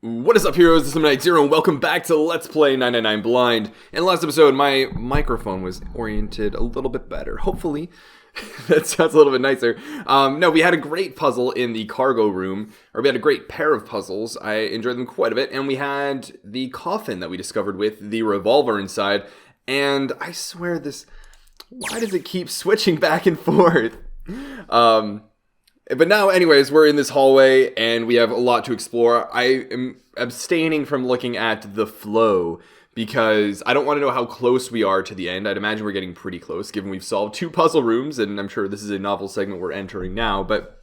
What is up, heroes? This is Midnight Zero, and welcome back to Let's Play 999 Blind. In the last episode, my microphone was oriented a little bit better. Hopefully. That sounds a little bit nicer. No, we had a great puzzle in the cargo room, or we had a great pair of puzzles. I enjoyed them quite a bit, and we had the coffin that we discovered with the revolver inside, and I swear this... Why does it keep switching back and forth? But now, anyways, we're in this hallway, and we have a lot to explore. I am abstaining from looking at the flow, because I don't want to know how close we are to the end. I'd imagine we're getting pretty close, given we've solved 2 puzzle rooms, and I'm sure this is a novel segment we're entering now. But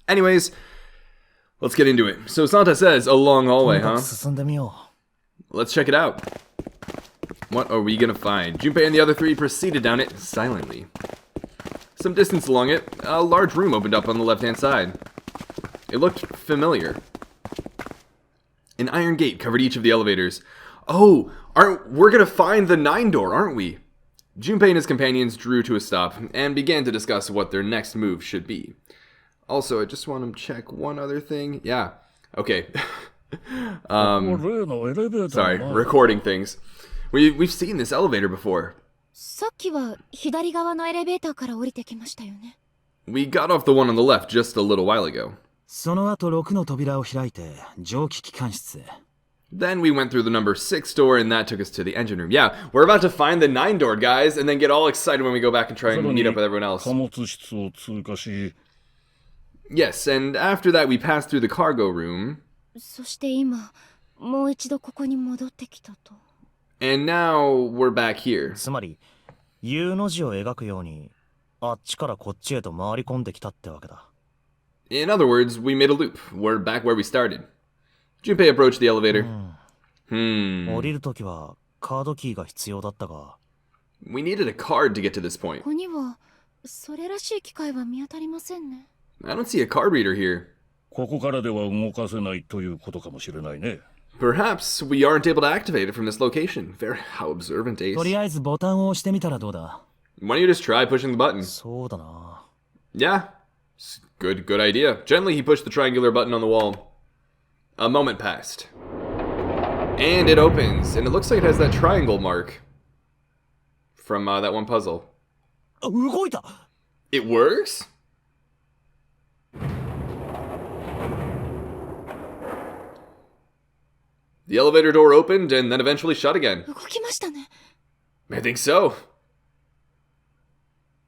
anyways, let's get into it. So Santa says, a long hallway, huh? Let's check it out. What are we gonna find? Junpei and the other 3 proceeded down it silently. Some distance along it, a large room opened up on the left-hand side. It looked familiar. An iron gate covered each of the elevators. Oh, we're gonna find the 9 door, aren't we? Junpei and his companions drew to a stop and began to discuss what their next move should be. Also, I just want to check one other thing. Yeah, okay. Sorry, recording things. We've seen this elevator before. We got off the one on the left just a little while ago. Then we went through the number 6 door, and that took us to the engine room. Yeah, we're about to find the 9 door, guys, and then get all excited when we go back and try and meet up with everyone else. Yes, and after that we passed through the cargo room. And now we're back here. In other words, we made a loop. We're back where we started. Junpei approached the elevator. We needed a card to get to this point. I don't see a card reader here. Perhaps we aren't able to activate it from this location. Very how observant, Ace. Why don't you just try pushing the button? Yeah. Good idea. Gently, he pushed the triangular button on the wall. A moment passed. And it opens. And it looks like it has that triangle mark from that one puzzle. It works? The elevator door opened and then eventually shut again. I think so.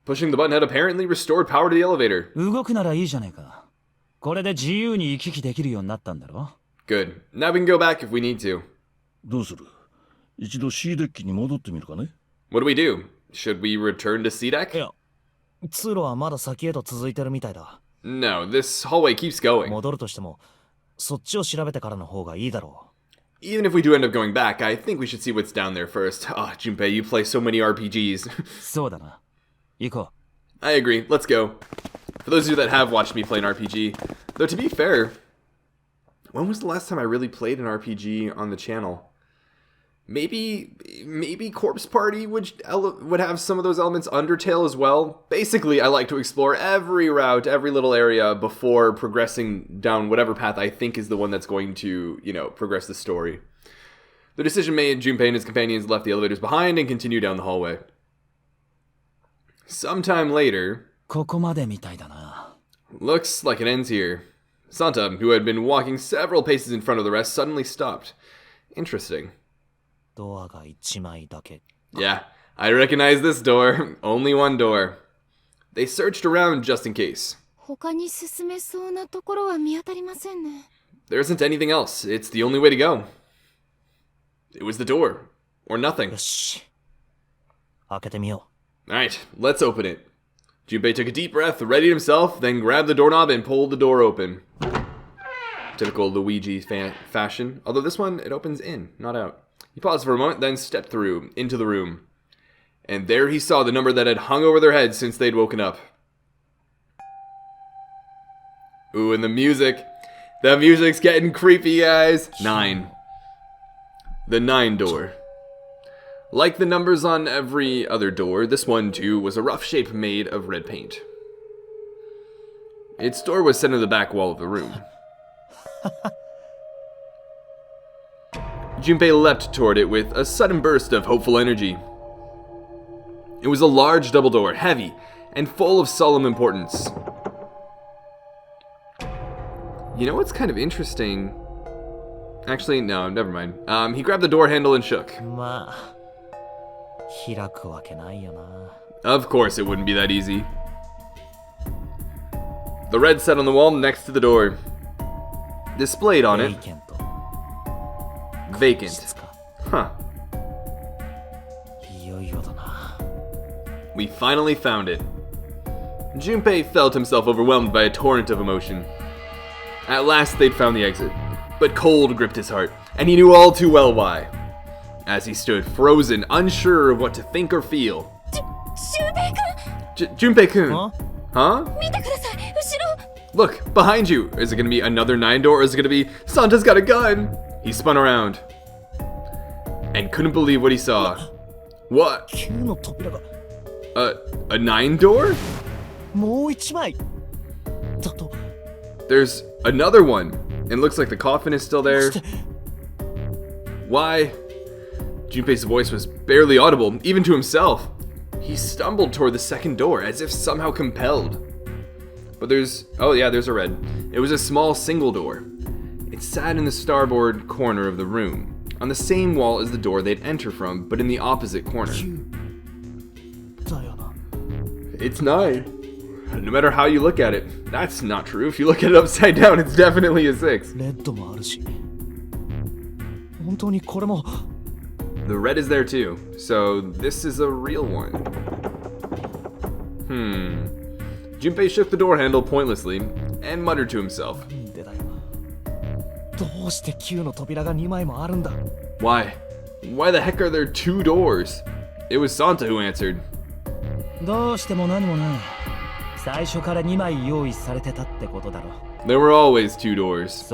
Pushing the button had apparently restored power to the elevator. Good. Now we can go back if we need to. What do we do? Should we return to C deck? No, this hallway keeps going. Even if we do end up going back, I think we should see what's down there first. Ah, Junpei, you play so many RPGs. I agree. Let's go. For those of you that have watched me play an RPG, though to be fair, when was the last time I really played an RPG on the channel? Maybe Corpse Party would have some of those elements. Undertale as well. Basically, I like to explore every route, every little area before progressing down whatever path I think is the one that's going to, progress the story. The decision made, Junpei and his companions left the elevators behind and continued down the hallway. Sometime later... Looks like it ends here. Santa, who had been walking several paces in front of the rest, suddenly stopped. Interesting. Yeah, I recognize this door. Only one door. They searched around just in case. There isn't anything else. It's the only way to go. It was the door. Or nothing. Alright, let's open it. Junpei took a deep breath, readied himself, then grabbed the doorknob and pulled the door open. Typical Luigi fashion. Although this one, it opens in, not out. He paused for a moment, then stepped through, into the room. And there he saw the number that had hung over their heads since they'd woken up. Ooh, and the music. The music's getting creepy, guys. 9. The 9 door. Like the numbers on every other door, this one, too, was a rough shape made of red paint. Its door was set in the back wall of the room. Junpei leapt toward it with a sudden burst of hopeful energy. It was a large double door, heavy, and full of solemn importance. You know what's kind of interesting? Actually, no, never mind. He grabbed the door handle and shook. Of course it wouldn't be that easy. The red set on the wall next to the door. Displayed on it. Vacant. Huh. We finally found it. Junpei felt himself overwhelmed by a torrent of emotion. At last they'd found the exit, but cold gripped his heart, and he knew all too well why. As he stood frozen, unsure of what to think or feel. Junpei-kun! Huh? Look, behind you! Is it gonna be another 9-door, or is it gonna be Santa's got a gun? He spun around and couldn't believe what he saw. What? A 9-door? There's another one. It looks like the coffin is still there. Why? Junpei's voice was barely audible, even to himself. He stumbled toward the second door, as if somehow compelled. But oh yeah, there's a red. It was a small single door. It sat in the starboard corner of the room, on the same wall as the door they'd enter from, but in the opposite corner. It's 9. No matter how you look at it. That's not true. If you look at it upside down, it's definitely a 6. The red is there too, so this is a real one. Junpei shook the door handle pointlessly and muttered to himself. Why? Why the heck are there 2 doors? It was Santa who answered. There were always 2 doors.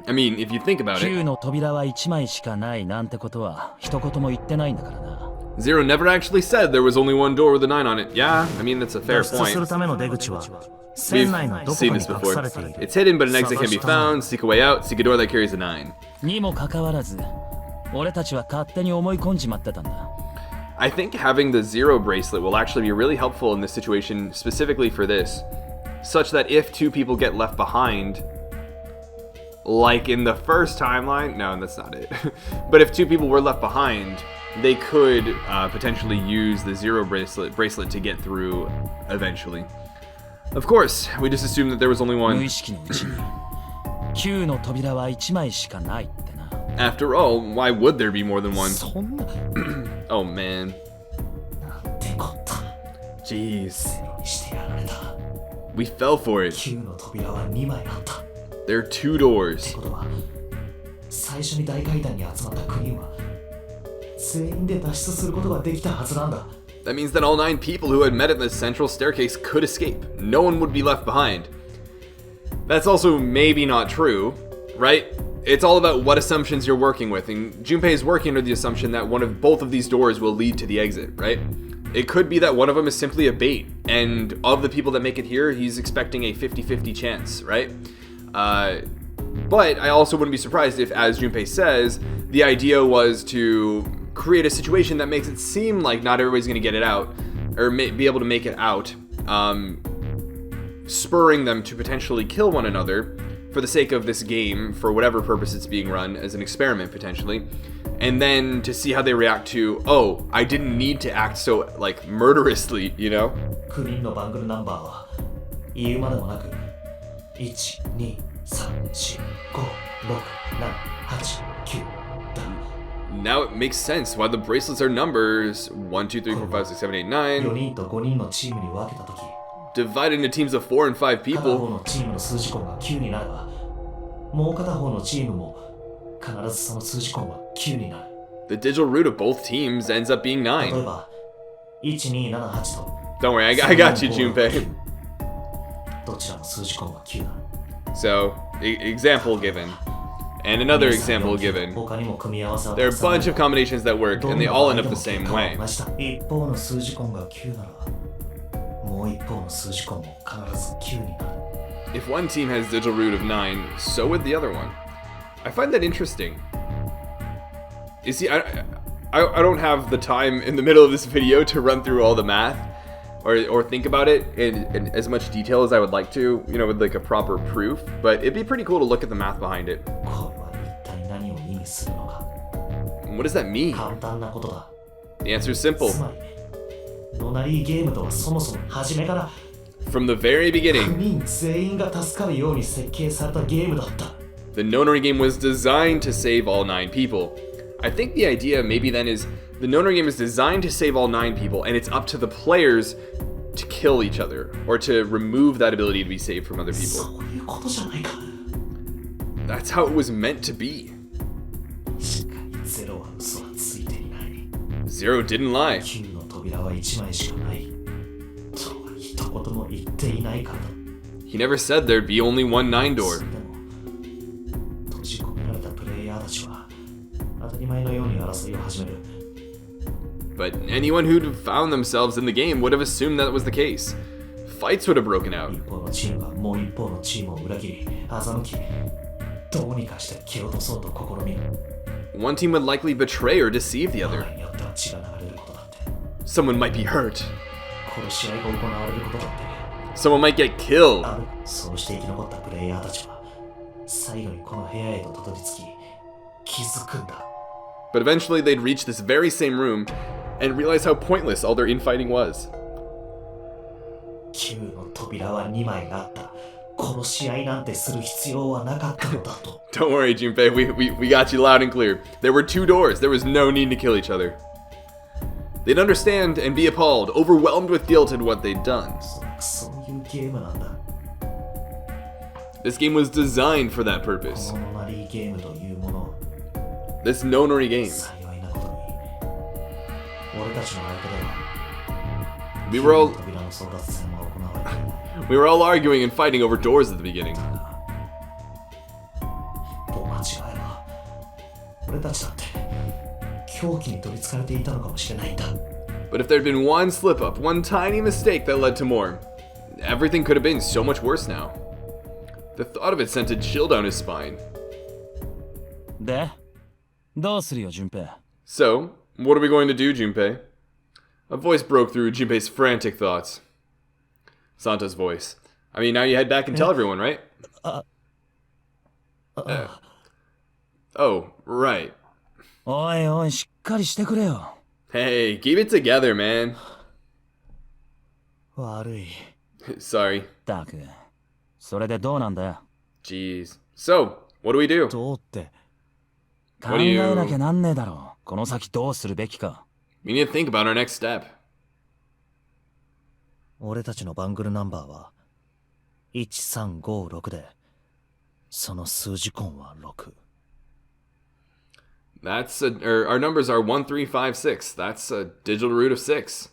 I mean, if you think about it, Zero never actually said there was only 1 door with a 9 on it. Yeah, I mean, that's a fair point. We've seen this before. It's hidden, but an exit can be found. Seek a way out. Seek a door that carries a 9. I think having the 0 bracelet will actually be really helpful in this situation, specifically for this, such that if 2 people get left behind, like in the first timeline, no, that's not it. But if 2 people were left behind, they could potentially use the 0 bracelet to get through eventually. Of course, we just assumed that there was only 1. After all, why would there be more than 1? Oh man. Jeez. We fell for it. There are 2 doors. That means that all 9 people who had met at the central staircase could escape. No one would be left behind. That's also maybe not true, right? It's all about what assumptions you're working with, and Junpei is working under the assumption that both of these doors will lead to the exit, right? It could be that one of them is simply a bait, and of the people that make it here, he's expecting a 50-50 chance, right? But I also wouldn't be surprised if, as Junpei says, the idea was to create a situation that makes it seem like not everybody's going to get it out, or be able to make it out, spurring them to potentially kill one another for the sake of this game, for whatever purpose it's being run, as an experiment potentially, and then to see how they react to, oh, I didn't need to act so, like, murderously, you know? Now it makes sense why the bracelets are numbers 1, 2, 3, 4, 5, 6, 7, 8, 9. Divided into teams of 4 and 5 people. The digital root of both teams ends up being 9. Don't worry, I got you, Junpei. So, example given. And another example given. There are a bunch of combinations that work, and they all end up the same way. If one team has digital root of 9, so would the other one. I find that interesting. You see, I don't have the time in the middle of this video to run through all the math or think about it in as much detail as I would like to, you know, with like a proper proof, but it'd be pretty cool to look at the math behind it. What does that mean? The answer is simple. From the very beginning, the Nonary game was designed to save all 9 people. I think the idea maybe then is the Nonary game is designed to save all 9 people, and it's up to the players to kill each other or to remove that ability to be saved from other people. That's how it was meant to be. Zero didn't lie. He never said there'd be only one 9 door. But anyone who'd found themselves in the game would have assumed that was the case. Fights would have broken out. One team would likely betray or deceive the other. Someone might be hurt. Someone might get killed. But eventually they'd reach this very same room and realize how pointless all their infighting was. Don't worry, Junpei, we got you loud and clear. There were 2 doors, there was no need to kill each other. They'd understand and be appalled, overwhelmed with guilt at what they'd done. This game was designed for that purpose. This Nonary game. We were all arguing and fighting over doors at the beginning. But if there'd been one slip-up, one tiny mistake that led to more, everything could have been so much worse now. The thought of it sent a chill down his spine. So, what are we going to do, Junpei? A voice broke through Junpei's frantic thoughts. Santa's voice. I mean, now you head back and tell everyone, right? Oh, right. Hey, keep it together, man. Sorry. Jeez. So, what do we do? We need to think about our next step. Our numbers are 1, 3, 5, 6. That's a digital root of 6.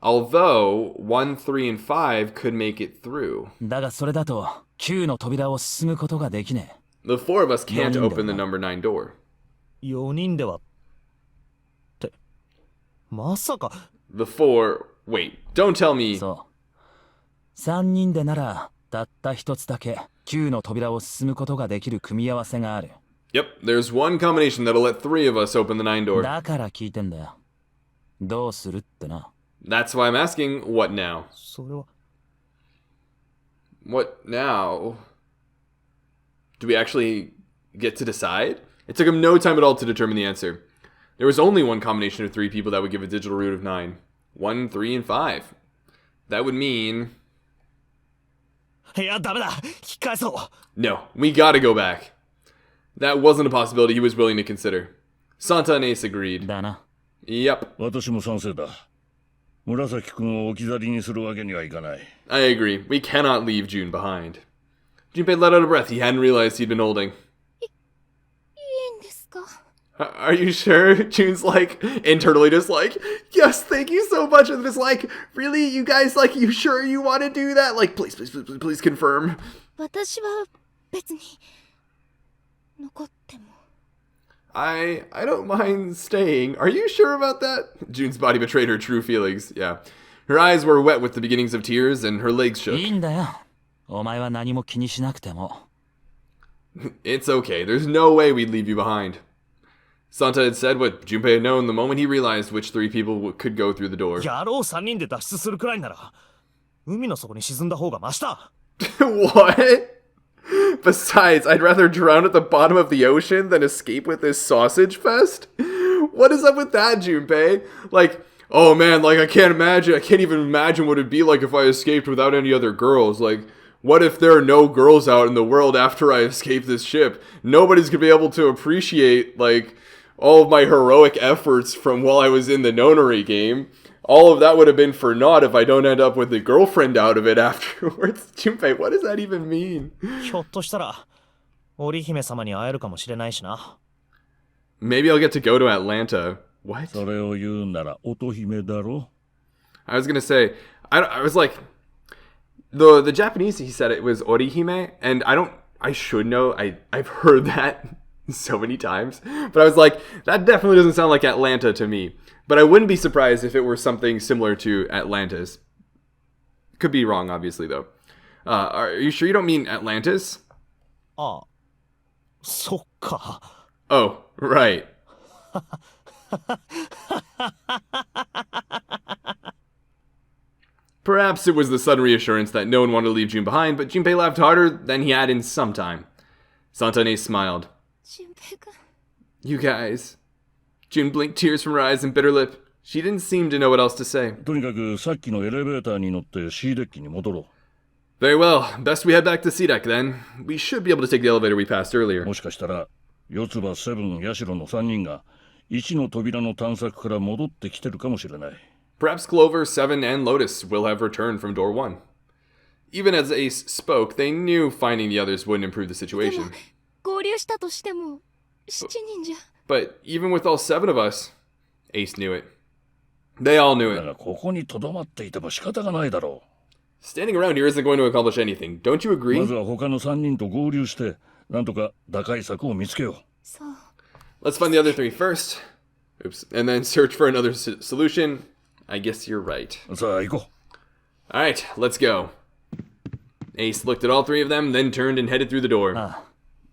Although 1, 3, and 5 could make it through. The 4 of us can't open the number 9 door. The 4... Wait, don't tell me... Yep, there's one combination that'll let 3 of us open the 9 door. That's why I'm asking, what now? What now? Do we actually get to decide? It took him no time at all to determine the answer. There was only one combination of 3 people that would give a digital root of 9. 1, 3, and 5. That would mean... No, we gotta go back. That wasn't a possibility he was willing to consider. Santa and Ace agreed. Yep. I agree. We cannot leave June behind. Junpei let out a breath he hadn't realized he'd been holding. Are you sure? June's like, internally just like, yes, thank you so much. And just like, really? You guys, like, you sure you want to do that? Like, please confirm. I don't mind staying. Are you sure about that? June's body betrayed her true feelings. Yeah. Her eyes were wet with the beginnings of tears and her legs shook. It's okay. There's no way we'd leave you behind. Santa had said what Junpei had known the moment he realized which three people could go through the door. 野郎3人で脱出するくらいなら海の底に沈んだ方がマシだ。 What? Besides, I'd rather drown at the bottom of the ocean than escape with this sausage fest? What is up with that, Junpei? Like, oh man, like I can't even imagine what it'd be like if I escaped without any other girls. Like, what if there are no girls out in the world after I escape this ship? Nobody's gonna be able to appreciate, like, all of my heroic efforts from while I was in the nonary game. All of that would have been for naught if I don't end up with a girlfriend out of it afterwards. Junpei, what does that even mean? ひょっとしたら織姫様に会えるかもしれないしな。 Maybe I'll get to go to Atlanta. What? それを言うなら乙姫だろ。 I was gonna say, I was like, the Japanese, he said it was orihime, and I should know, I've heard that so many times, but I was like, that definitely doesn't sound like Atlanta to me. But I wouldn't be surprised if it were something similar to Atlantis. Could be wrong, obviously, though. Are you sure you don't mean Atlantis? ああ、そっか。 Oh, right. Perhaps it was the sudden reassurance that no one wanted to leave June behind, but Junpei laughed harder than he had in some time. Santane smiled. You guys. June blinked tears from her eyes and bit her lip. She didn't seem to know what else to say. とにかくさっきのエレベーターに乗って C デッキに戻ろ Very well. Best we head back to C deck then. We should be able to take the elevator we passed う。 earlier. もしかしたら四つ葉セブン、ヤシロの3人が1の扉の探索から戻ってきてるかもしれない。 Perhaps Clover, Seven, and Lotus will have returned from door 1. Even as Ace spoke, they knew finding the others wouldn't improve the situation. 合流したとしても7人じゃ。 But even with all 7 of us, Ace knew it. They all knew だ it. がここに留まっていても仕方がないだろ Standing around here isn't going to accomplish anything. Don't you う。ま agree? ずは他の3人と合流してなんとか打開策を見つけよう。そう。 Let's find the other 3 first. Oops. And then search for another solution. I guess you're right. さあ行こ Alright, let's go. Ace looked at all 3 of them, then turned and headed through the door.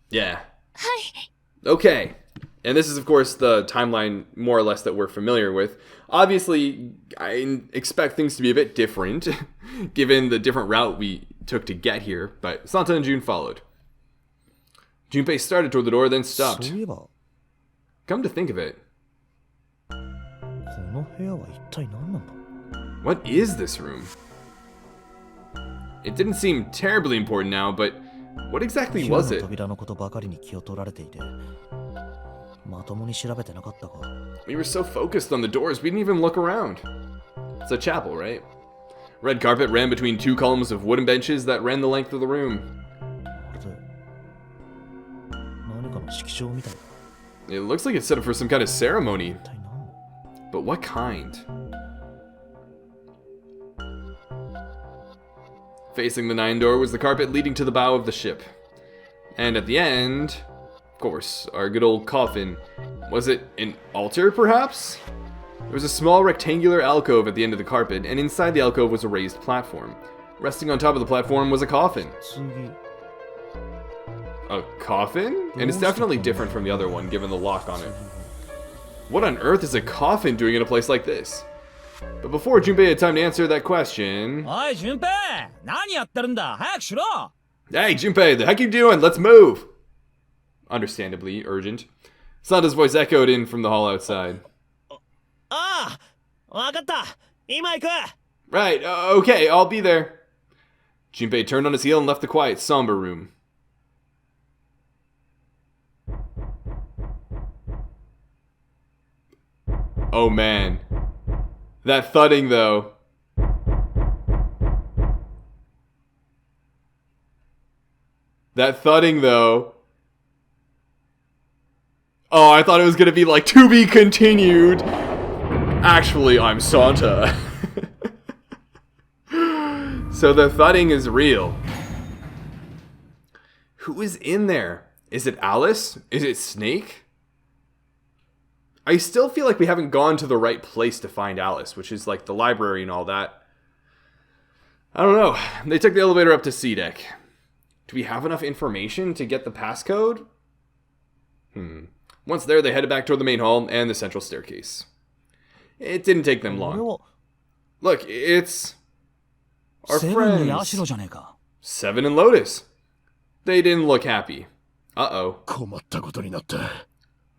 Yeah. はい。 Okay. And this is, of course, the timeline, more or less, that we're familiar with. Obviously, I expect things to be a bit different, given the different route we took to get here, but Santa and June followed. Junpei started toward the door, then そう stopped. いえばこ Come to think of it, の部屋は一体何なんだ。 what is this room? It didn't seem terribly important now, but what exactly 火の was it? 扉のことばかりに気を取られていてまともに調べてなかったか。 We were so focused on the doors, we didn't even look around. It's a chapel, right? Red carpet ran between 2 columns of wooden benches that ran the length of the room. まるで何かの式場みたい。 It looks like it's set up for some kind of ceremony, 一体何の。 but what kind? Facing the 9 door was the carpet leading to the bow of the ship. And at the end, of course, our good old coffin. Was it an altar, perhaps? There was a small rectangular alcove at the end of the carpet, and inside the alcove was a raised platform. Resting on top of the platform was a coffin. 次 A coffin? And it's definitely different from the other one, given the lock on it. What on earth is a coffin doing in a place like this? But before Junpei had time to answer that question... おい順平何やってるんだ早くしろ。 Hey, Junpei, the heck you doing? Let's move! Understandably urgent. Santa's voice echoed in from the hall outside. ああわかった今行く。 Right, okay, I'll be there. Junpei turned on his heel and left the quiet, somber room. Oh man. That thudding, though. That thudding, though. Oh, I thought it was gonna be like, to be continued. Actually, I'm Santa. So the thudding is real. Who is in there? Is it Alice? Is it Snake? I still feel like we haven't gone to the right place to find Alice, which is like the library and all that. I don't know. They took the elevator up to C deck. Do we have enough information to get the passcode? Once there, they headed back toward the main hall and the central staircase. It didn't take them long. Look, it's our セブンの friends. ヤシロじゃねえか。 Seven and Lotus. They didn't look happy. Uh-oh. 困ったことになった。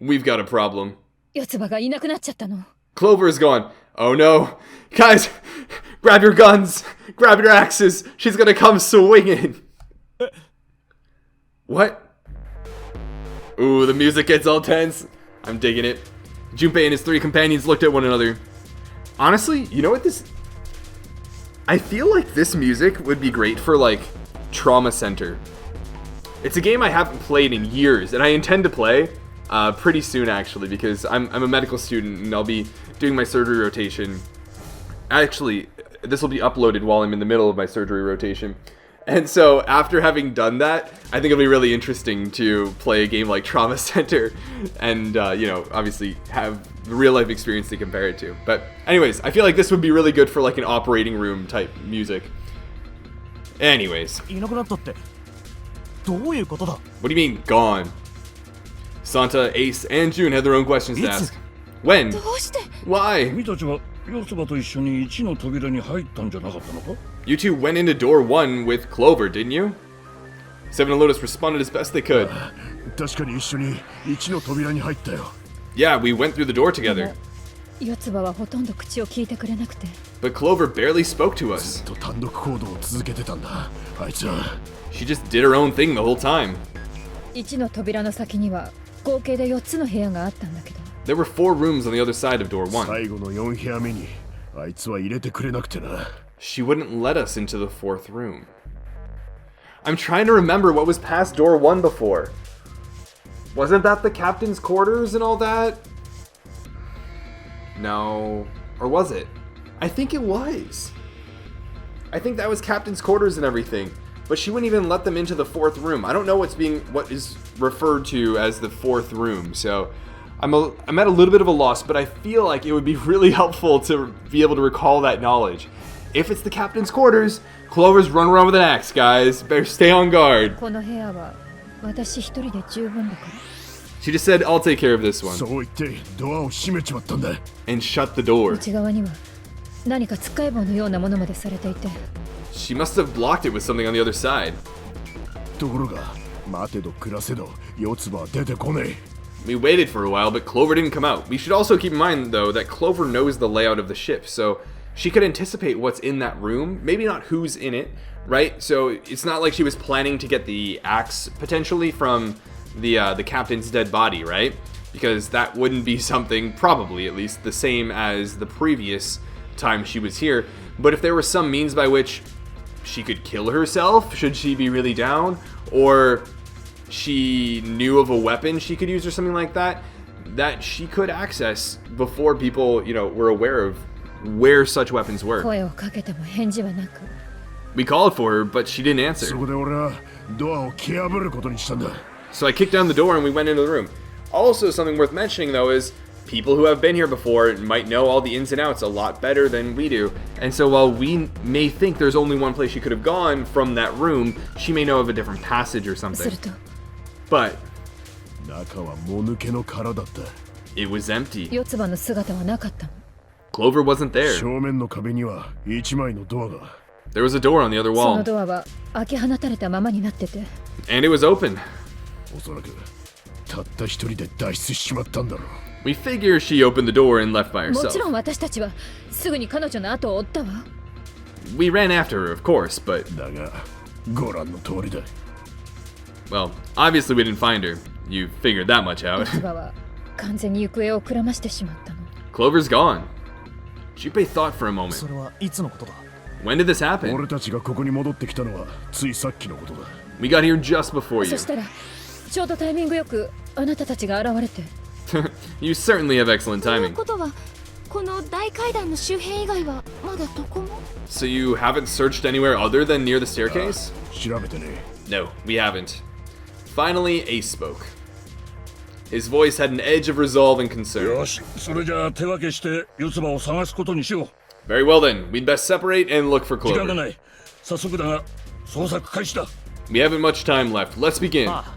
We've got a problem. 四つ葉がいなくなっちゃったの。 Clover is gone. Oh no. Guys, grab your guns. Grab your axes. She's gonna come swinging. What? Ooh, the music gets all tense. I'm digging it. Junpei and his three companions looked at one another. Honestly, you know what this... I feel like this music would be great for, like, Trauma Center. It's a game I haven't played in years, and I intend to play pretty soon, actually, because I'm a medical student, and I'll be doing my surgery rotation. Actually, this will be uploaded while I'm in the middle of my surgery rotation. And so, after having done that, I think it'll be really interesting to play a game like Trauma Center and, you know, obviously have the real-life experience to compare it to. But anyways, I feel like this would be really good for, like, an operating room type music. Anyways. いなくなったって。どういうことだ？ What do you mean, gone? Santa, Ace, and June had their own questions to ask. When? どうして？ Why? 君たちは四つ葉と一緒に1の扉に入ったんじゃなかったのか？ You two went into door 1 with Clover, didn't you? Seven and Lotus responded as best they could. 確かに一緒に1の扉に入ったよ。 Yeah, we went through the door together. 四つ葉はほとんど口を聞いてくれなくて。But Clover barely spoke to us. ずっと単独行動を続けてたんだ。あいつは。 She just did her own thing the whole time. 一の扉の先には合計で4つの部屋があったんだけど。There were 4 rooms on the other side of door 1. 最後の4部屋目にあいつは入れてくれなくてな。 She wouldn't let us into the 4th room. I'm trying to remember what was past door 1 before. Wasn't that the captain's quarters and all that? No. Or was it? I think it was. I think that was captain's quarters and everything. But she wouldn't even let them into the 4th room. I don't know what is referred to as the 4th room. So I'm at a little bit of a loss, but I feel like it would be really helpful to be able to recall that knowledge. If it's the captain's quarters, Clover's run around with an axe, guys. Better stay on guard. この部屋は私一人で十分だから。 She just said, I'll take care of this one. そう言ってドアを閉めちまったんだ。 And shut the door. 内側には何かつっかえ棒のようなものまでされていて。 She must have blocked it with something on the other side. ところが待てど暮らせど四つ葉は出てこねえ。 We waited for a while, but Clover didn't come out. We should also keep in mind, though, that Clover knows the layout of the ship, so she could anticipate what's in that room, maybe not who's in it, right? So it's not like she was planning to get the axe, potentially, from the captain's dead body, right? Because that wouldn't be something, probably at least, the same as the previous time she was here. But if there was some means by which she could kill herself, should she be really down, or she knew of a weapon she could use or something like that, that she could access before people, you know, were aware of where such weapons were. 声をかけても返事はなく。 We called for her, but she didn't そ answer. こで俺はドアを蹴破ることにしたんだ。 So I kicked down the door and we went into the room. Also, something worth mentioning though is people who have been here before might know all the ins and outs a lot better than we do. And so while we may think there's only one place she could have gone from that room, she may know of a different passage or す something. ると But 中はもぬけの殻だった。 it was empty. 四つ葉の姿はなかったの。 Clover wasn't there. 正面の壁には一枚のドアが。 There was a door on the other その wall, ドアは開け放たれたままになってて。 and it was open. おそらくたった一人で脱出しちまったんだろう。 We figure she opened the door and left by も herself. ちろん私たちはすぐに彼女の後を追ったわ。 We ran after her, of course, but, だがご覧の通りだ。 well, obviously we didn't find her. You figured that much 四 out. つ葉は完全に行方をくらましてしまったの。 Clover's gone. Junpei thought for a moment. それはいつのことだ？ When did this happen? 俺たちがここに戻ってきたのはついさっきのことだ。 We got here just before そ you. したらちょうどタイミングよくあなたたちが現れて。 You certainly have excellent という timing. ことはこの大階段の周辺以外はまだどこも。 So you haven't searched anywhere other than near the staircase? 調べてね。 No, we haven't. Finally, Ace spoke. His voice had an edge of resolve and concern. よし、それじゃあ手分けして四つ葉を探すことにしよう。 Very well then, we'd best separate and look for 時間が Clover. ない。早速だが捜索開始だ。we haven't much time left. Let's begin. Ah.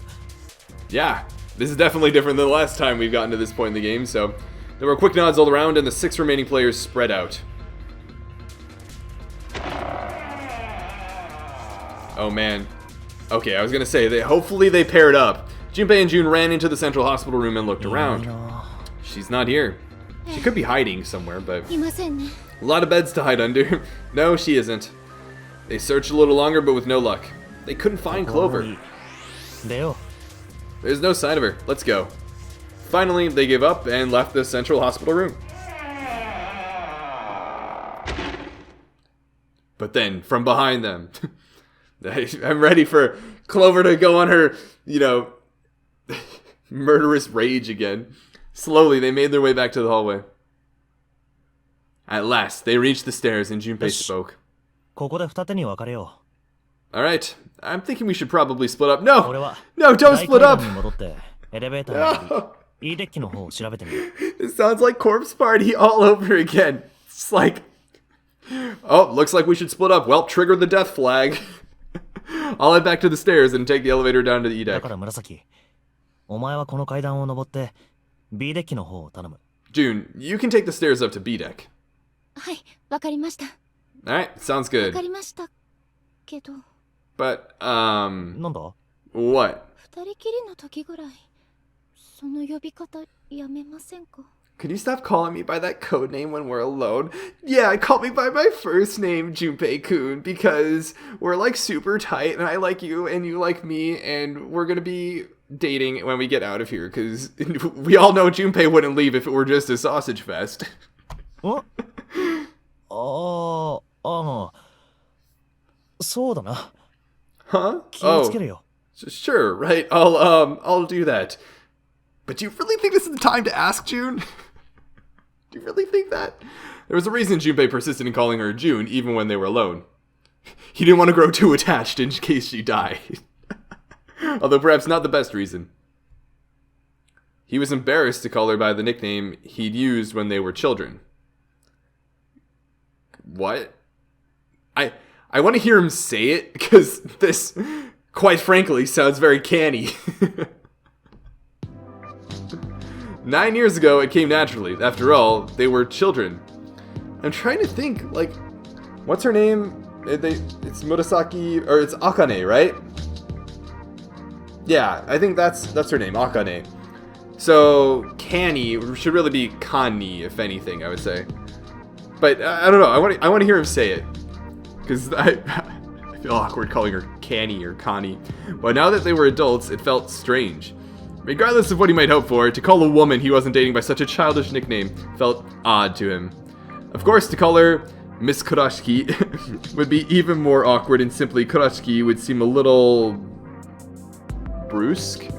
Yeah, this is definitely different than the last time we've gotten to this point in the game, so there were quick nods all around, and the 6 remaining players spread out. Oh man. Okay, I was gonna say, hopefully they paired up. Junpei and June ran into the central hospital room and looked around. She's not here. She could be hiding somewhere, but... いませんね。 A lot of beds to hide under. No, she isn't. They searched a little longer, but with no luck. They couldn't find Clover. 出よ There's no sign of her. Let's go. Finally, they gave up and left the central hospital room. But then, from behind them, I'm ready for Clover to go on her, murderous rage again. Slowly, they made their way back to the hallway. At last, they reached the stairs and Junpei spoke. ここで二手に分かれよ Alright, I'm thinking we should probably split up. う No! 俺は No, don't 大 split 階 up! 段に戻ってエレベーターに乗り E デッキの方を調べてみる It sounds like Corpse Party all over again. It's like... Oh, looks like we should split up. Well, trigger the death flag. I'll head back to the stairs and take the elevator down to the E だ deck. から紫お前はこの階段を登って B デッキの方を頼む June, you can take the stairs up to B deck. はい、わかりました。 Alright, sounds わ good. かりましたけど、 But, なんだ what? 二人きりの時ぐらい、その呼び方やめませんか？ Could you stop calling me by that code name when we're alone? Yeah, call me by my first name, Junpei-kun, because we're like super tight and I like you and you like me and we're gonna be dating when we get out of here, because we all know Junpei wouldn't leave if it were just a sausage fest. んそうだな Huh? 気をつける Oh, よ sure, right. I'll do that. But do you really think this is the time to ask June? Do you really think that? There was a reason Junpei persisted in calling her June even when they were alone. He didn't want to grow too attached in case she died. Although perhaps not the best reason. He was embarrassed to call her by the nickname he'd used when they were children. What? I want to hear him say it, because this, quite frankly, sounds very canny. 9 years ago, it came naturally. After all, they were children. I'm trying to think, like, what's her name? It's Murasaki, or it's Akane, right? Yeah, I think that's her name, Akane. So, Canny should really be Kani, if anything, I would say. But, I don't know, I want to hear him say it. Because I feel awkward calling her Canny or Connie. But now that they were adults, it felt strange. Regardless of what he might hope for, to call a woman he wasn't dating by such a childish nickname felt odd to him. Of course, to call her Miss Kurashiki would be even more awkward, and simply Kurashiki would seem a little... brusque?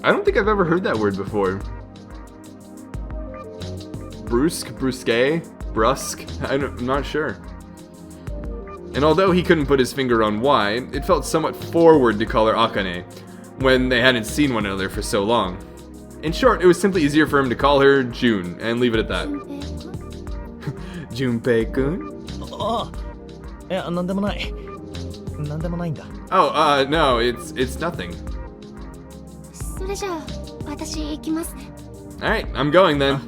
I don't think I've ever heard that word before. Brusque? Brusque? Brusque? I'm not sure. And although he couldn't put his finger on why, it felt somewhat forward to call her Akane, when they hadn't seen one another for so long. In short, it was simply easier for him to call her June, and leave it at that. 純平君？ Junpei-kun? ああいやなんでもないなんでもないんだ Oh, no, it's nothing. それじゃあ、私行きますね。 Alright, I'm going then.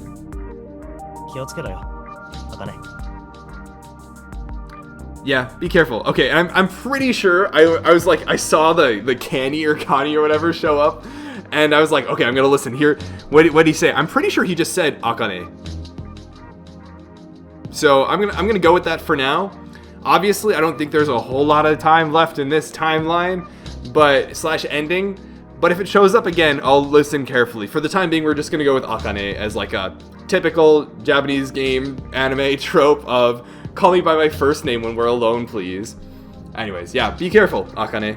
気をつけろよ茜 Yeah, be careful. Okay, I'm pretty sure I was like, I saw the Canny or Connie or whatever show up, and I was like, okay, I'm gonna listen here. What did he say? I'm pretty sure he just said Akane. So I'm gonna go with that for now. Obviously, I don't think there's a whole lot of time left in this timeline, but / ending. But if it shows up again, I'll listen carefully. For the time being, we're just gonna go with Akane as like a typical Japanese game anime trope of call me by my first name when we're alone, please. Anyways, yeah, be careful, Akane.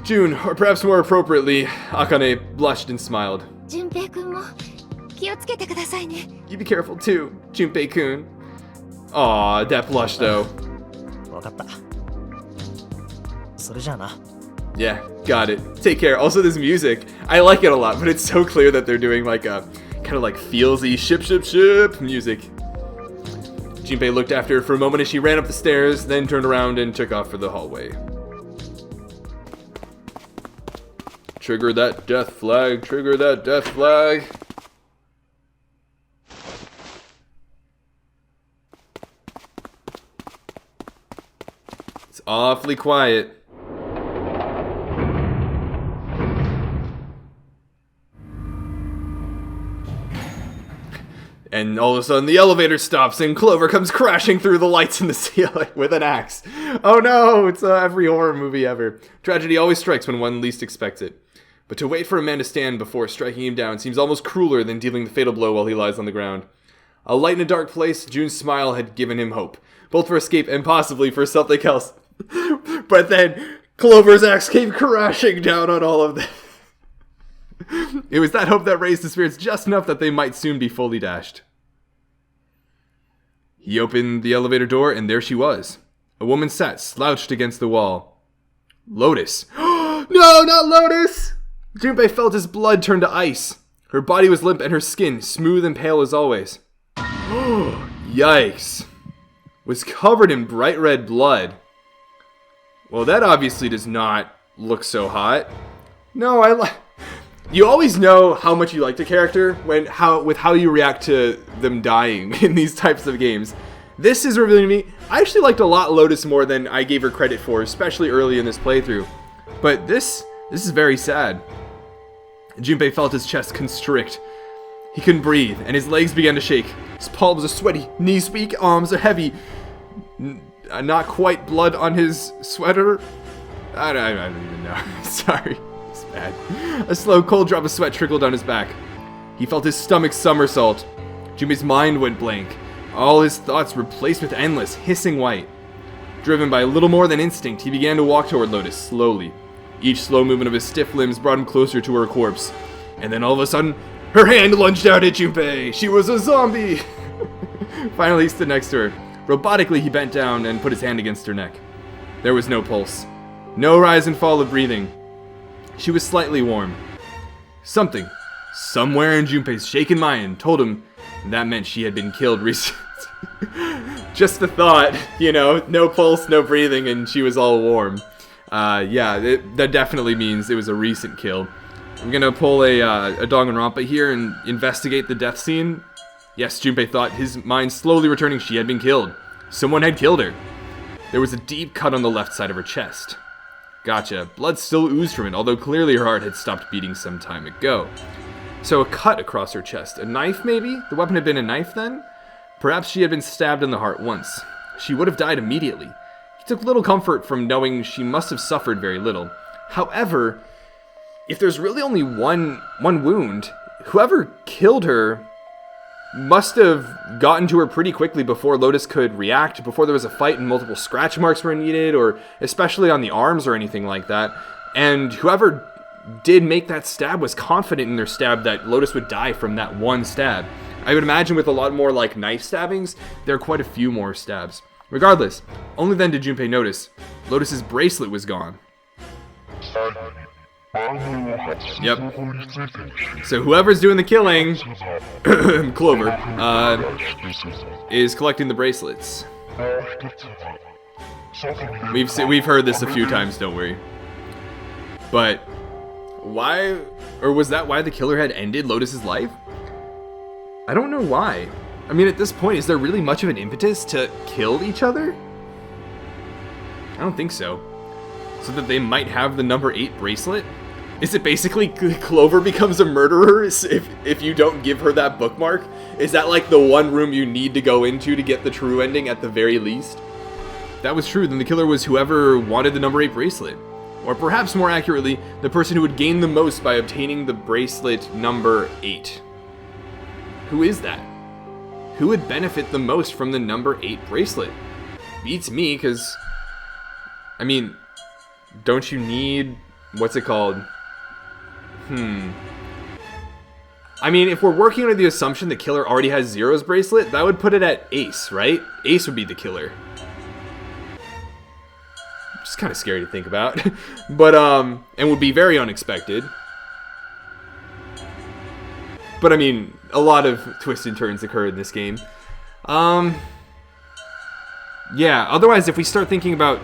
June, or perhaps more appropriately, Akane blushed and smiled. 純平君も気をつけてくださいね。 You be careful too, Junpei-kun. Aw, that blush though. 分かったそれじゃあな Yeah, got it. Take care. Also, this music, I like it a lot, but it's so clear that they're doing like a kind of like feelsy ship music. Junpei looked after her for a moment as she ran up the stairs, then turned around and took off for the hallway. Trigger that death flag, trigger that death flag. It's awfully quiet. And all of a sudden the elevator stops and Clover comes crashing through the lights in the ceiling with an axe. Oh no, it's every horror movie ever. Tragedy always strikes when one least expects it. But to wait for a man to stand before striking him down seems almost crueler than dealing the fatal blow while he lies on the ground. A light in a dark place, June's smile had given him hope, both for escape and possibly for something else. But then Clover's axe came crashing down on all of them. It was that hope that raised the spirits just enough that they might soon be fully dashed. He opened the elevator door, and there she was. A woman sat slouched against the wall. Lotus. No, not Lotus! Junpei felt his blood turn to ice. Her body was limp and her skin smooth and pale as always. Yikes. Was covered in bright red blood. Well, that obviously does not look so hot. No, you always know how much you like the character with how you react to them dying in these types of games. This is revealing to me, I actually liked a lot Lotus more than I gave her credit for, especially early in this playthrough. But this is very sad. Junpei felt his chest constrict. He couldn't breathe, and his legs began to shake. His palms are sweaty, knees weak, arms are heavy. Not quite blood on his sweater. I don't even know. Sorry. It's bad. A slow, cold drop of sweat trickled down his back. He felt his stomach somersault. Junpei's mind went blank. All his thoughts replaced with endless, hissing white. Driven by little more than instinct, he began to walk toward Lotus, slowly. Each slow movement of his stiff limbs brought him closer to her corpse. And then all of a sudden, her hand lunged out at Junpei. She was a zombie! Finally, he stood next to her. Robotically, he bent down and put his hand against her neck. There was no pulse. No rise and fall of breathing. She was slightly warm. Something, somewhere in Junpei's shaken mind, told him that meant she had been killed recently. Just the thought, no pulse, no breathing, and she was all warm. That definitely means it was a recent kill. I'm gonna pull a Danganronpa here and investigate the death scene. Yes, Junpei thought, his mind slowly returning, she had been killed. Someone had killed her. There was a deep cut on the left side of her chest. Gotcha. Blood still oozed from it, although clearly her heart had stopped beating some time ago. So a cut across her chest. A knife, maybe? The weapon had been a knife, then? Perhaps she had been stabbed in the heart once. She would have died immediately. He took little comfort from knowing she must have suffered very little. However, if there's really only one wound, whoever killed her must have gotten to her pretty quickly before Lotus could react, before there was a fight and multiple scratch marks were needed, or especially on the arms or anything like that. And whoever did make that stab was confident in their stab that Lotus would die from that one stab. I would imagine with a lot more like knife stabbings, there are quite a few more stabs. Regardless, only then did Junpei notice Lotus's bracelet was gone. Yep. So whoever's doing the killing, Clover, is collecting the bracelets. We've heard this a few times, don't worry. But why, or was that why the killer had ended Lotus's life? I don't know why. I mean, at this point, is there really much of an impetus to kill each other? I don't think so. So that they might have the number 8 bracelet? Is it basically Clover becomes a murderer if you don't give her that bookmark? Is that like the one room you need to go into to get the true ending at the very least? If that was true, then the killer was whoever wanted the number 8 bracelet. Or perhaps more accurately, the person who would gain the most by obtaining the bracelet number 8. Who is that? Who would benefit the most from the number 8 bracelet? Beats me, because, I mean, don't you need, what's it called? I mean, if we're working under the assumption the killer already has Zero's bracelet, that would put it at Ace, right? Ace would be the killer. Which is kind of scary to think about. But, and would be very unexpected. But, I mean, a lot of twists and turns occur in this game. Yeah, otherwise, if we start thinking about,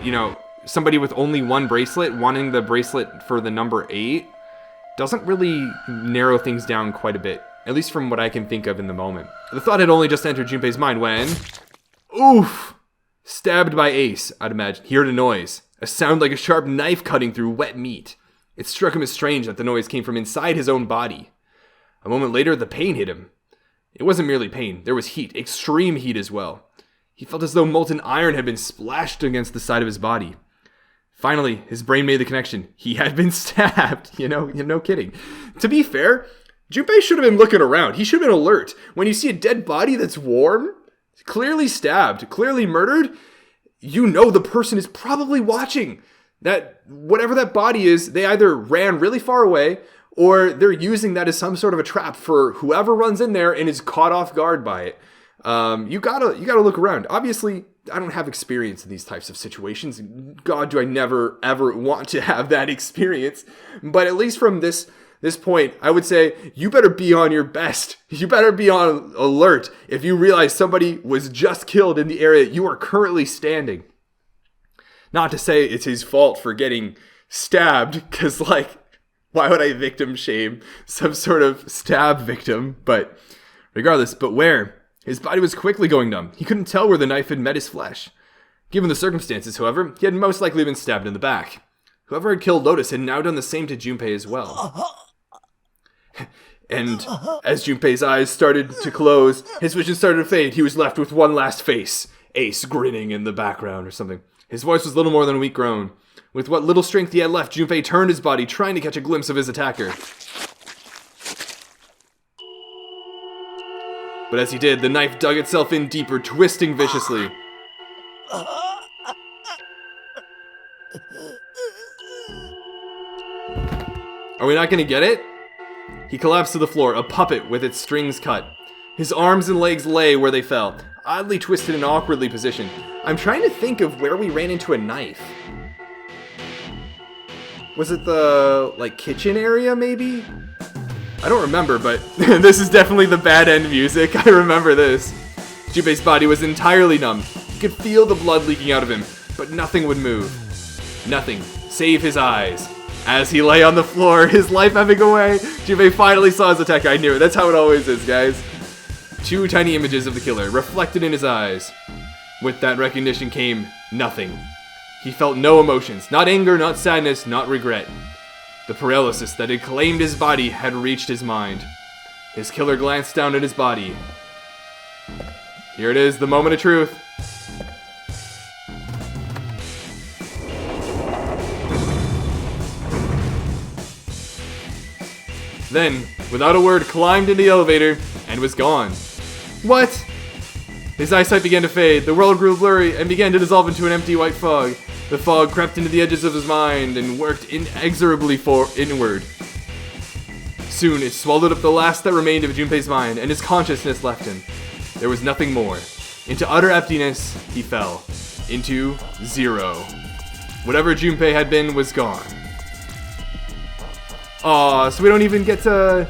somebody with only one bracelet, wanting the bracelet for the number 8, doesn't really narrow things down quite a bit. At least from what I can think of in the moment. The thought had only just entered Junpei's mind when... Oof! Stabbed by Ace, I'd imagine. He heard a noise. A sound like a sharp knife cutting through wet meat. It struck him as strange that the noise came from inside his own body. A moment later, the pain hit him. It wasn't merely pain. There was heat. Extreme heat as well. He felt as though molten iron had been splashed against the side of his body. Finally, his brain made the connection. He had been stabbed. No kidding. To be fair, Junpei should have been looking around. He should have been alert. When you see a dead body that's warm, clearly stabbed, clearly murdered, the person is probably watching. That whatever that body is, they either ran really far away or they're using that as some sort of a trap for whoever runs in there and is caught off guard by it. You gotta look around. Obviously, I don't have experience in these types of situations. God, do I never ever want to have that experience. But at least from this point, I would say you better be on your best. You better be on alert if you realize somebody was just killed in the area you are currently standing. Not to say it's his fault for getting stabbed, because, why would I victim shame some sort of stab victim? But regardless, but where? His body was quickly going numb. He couldn't tell where the knife had met his flesh. Given the circumstances, however, he had most likely been stabbed in the back. Whoever had killed Lotus had now done the same to Junpei as well. And as Junpei's eyes started to close, his vision started to fade. He was left with one last face, Ace grinning in the background or something. His voice was little more than a weak groan. With what little strength he had left, Junpei turned his body, trying to catch a glimpse of his attacker. But as he did, the knife dug itself in deeper, twisting viciously. Are we not going to get it? He collapsed to the floor, a puppet with its strings cut. His arms and legs lay where they fell, oddly twisted and awkwardly positioned. I'm trying to think of where we ran into a knife. Was it the, kitchen area, maybe? I don't remember, but this is definitely the bad end music. I remember this. Junpei's body was entirely numb. He could feel the blood leaking out of him, but nothing would move. Nothing, save his eyes. As he lay on the floor, his life ebbing away, Junpei finally saw his attacker. I knew it. That's how it always is, guys. 2 tiny images of the killer, reflected in his eyes. With that recognition came nothing. He felt no emotions, not anger, not sadness, not regret. The paralysis that had claimed his body had reached his mind. His killer glanced down at his body. Here it is, the moment of truth. Then, without a word, climbed into the elevator and was gone. What? His eyesight began to fade, the world grew blurry, and began to dissolve into an empty white fog. The fog crept into the edges of his mind and worked inexorably inward. Soon, it swallowed up the last that remained of Junpei's mind, and his consciousness left him. There was nothing more. Into utter emptiness, he fell. Into zero. Whatever Junpei had been was gone. Aw, so we don't even get to...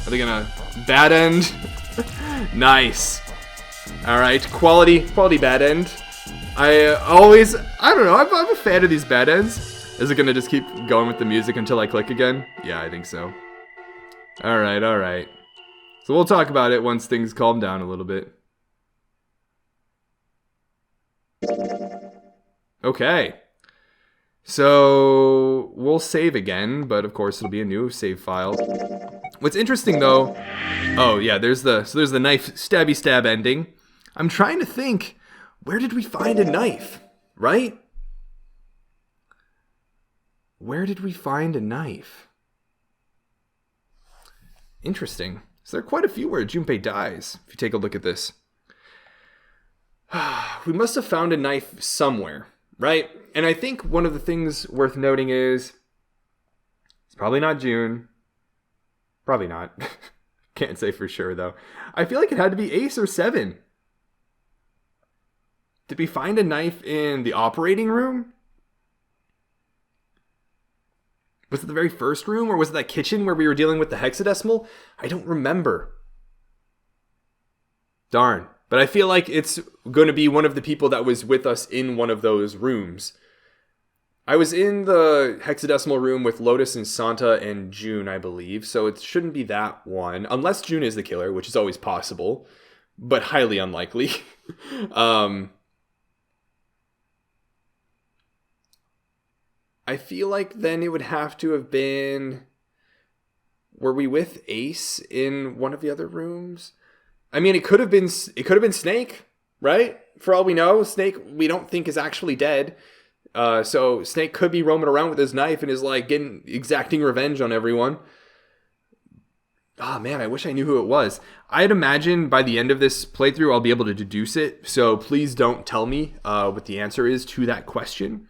Are they gonna bad end? Nice. Alright, quality bad end. I don't know, I'm a fan of these bad ends. Is it gonna just keep going with the music until I click again? Yeah, I think so. Alright. So we'll talk about it once things calm down a little bit. Okay. So we'll save again, but of course it'll be a new save file. What's interesting though, oh yeah, there's the knife stabby stab ending. I'm trying to think, where did we find a knife, right? Where did we find a knife? Interesting. So there are quite a few where Junpei dies, if you take a look at this. We must have found a knife somewhere, right? And I think one of the things worth noting is it's probably not June. Probably not. Can't say for sure, though. I feel like it had to be Ace or 7. Did we find a knife in the operating room? Was it the very first room, or was it that kitchen where we were dealing with the hexadecimal? I don't remember. Darn. But I feel like it's going to be one of the people that was with us in one of those rooms. I was in the hexadecimal room with Lotus and Santa and June, I believe. So it shouldn't be that one. Unless June is the killer, which is always possible. But highly unlikely. I feel like then it would have to have been... Were we with Ace in one of the other rooms? I mean, it could have been Snake, right? For all we know, Snake we don't think is actually dead. So Snake could be roaming around with his knife and is like exacting revenge on everyone. Oh man, I wish I knew who it was. I'd imagine by the end of this playthrough, I'll be able to deduce it. So please don't tell me what the answer is to that question.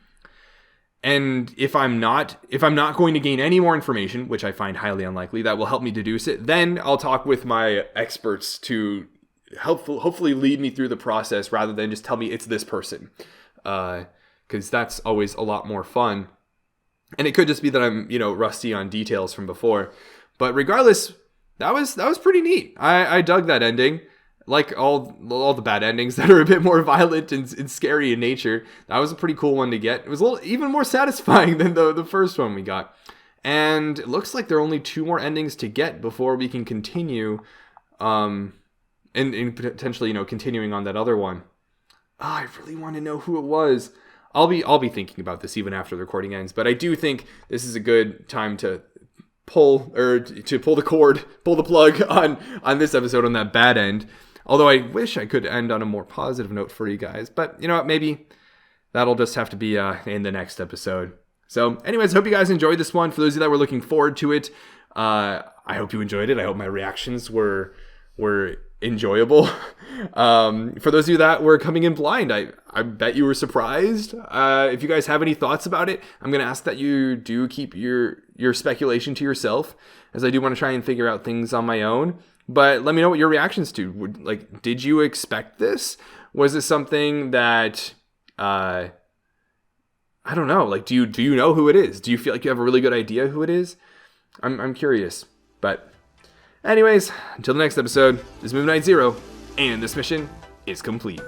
And if I'm not going to gain any more information, which I find highly unlikely, that will help me deduce it, then I'll talk with my experts to hopefully lead me through the process rather than just tell me it's this person. Because that's always a lot more fun. And it could just be that I'm, rusty on details from before. But regardless, that was pretty neat. I dug that ending. Like all the bad endings that are a bit more violent and scary in nature. That was a pretty cool one to get. It was a little even more satisfying than the first one we got. And it looks like there are only 2 more endings to get before we can continue and potentially, continuing on that other one. I really want to know who it was. I'll be thinking about this even after the recording ends, but I do think this is a good time to pull the plug on this episode on that bad end. Although I wish I could end on a more positive note for you guys. But you know what? Maybe that'll just have to be in the next episode. So anyways, I hope you guys enjoyed this one. For those of you that were looking forward to it, I hope you enjoyed it. I hope my reactions were enjoyable. For those of you that were coming in blind, I bet you were surprised. If you guys have any thoughts about it, I'm going to ask that you do keep your speculation to yourself, as I do want to try and figure out things on my own. But let me know what your reactions to. Did you expect this? Was it something that, I don't know. Do you know who it is? Do you feel like you have a really good idea who it is? I'm curious. But anyways, until the next episode, this is Move Knight Zero, and this mission is complete.